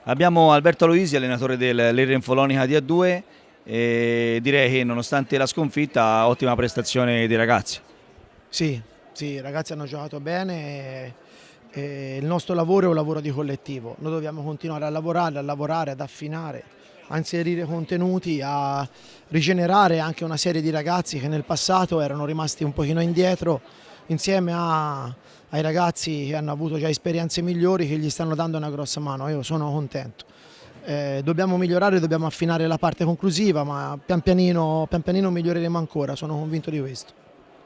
Abbiamo Alberto Aloisi, allenatore dell'Irren-Follonica D2, e direi che nonostante la sconfitta, ottima prestazione dei ragazzi. Sì, sì, i ragazzi hanno giocato bene e il nostro lavoro è un lavoro di collettivo. Noi dobbiamo continuare a lavorare, ad affinare, a inserire contenuti, a rigenerare anche una serie di ragazzi che nel passato erano rimasti un pochino indietro insieme ai ragazzi che hanno avuto già esperienze migliori che gli stanno dando una grossa mano. Io sono contento. Dobbiamo migliorare, dobbiamo affinare la parte conclusiva, ma pian pianino miglioreremo ancora, sono convinto di questo.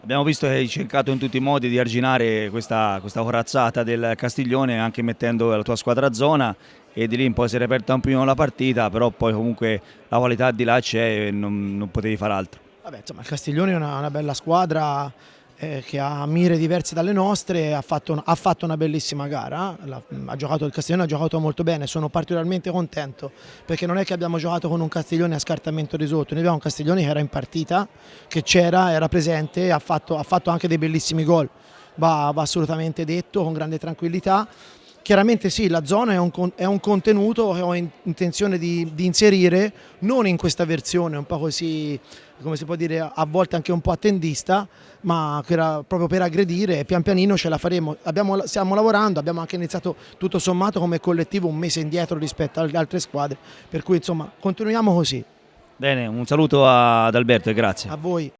Abbiamo visto che hai cercato in tutti i modi di arginare questa corazzata del Castiglione, anche mettendo la tua squadra a zona, e di lì in poi si è reperta un pochino la partita, però poi comunque la qualità di là c'è e non potevi fare altro. Vabbè, insomma, il Castiglione è una bella squadra che ha mire diverse dalle nostre, ha fatto una bellissima gara, il Castiglione ha giocato molto bene, sono particolarmente contento perché non è che abbiamo giocato con un Castiglione a scartamento risolto, noi abbiamo un Castiglione che era in partita, che c'era, era presente, ha fatto anche dei bellissimi gol, va assolutamente detto con grande tranquillità. Chiaramente sì, la zona è un contenuto che ho intenzione di inserire, non in questa versione un po' così, come si può dire, a volte anche un po' attendista, ma che era proprio per aggredire e pian pianino ce la faremo. Stiamo lavorando, abbiamo anche iniziato tutto sommato come collettivo un mese indietro rispetto alle altre squadre, per cui insomma continuiamo così. Bene, un saluto ad Alberto e grazie. A voi.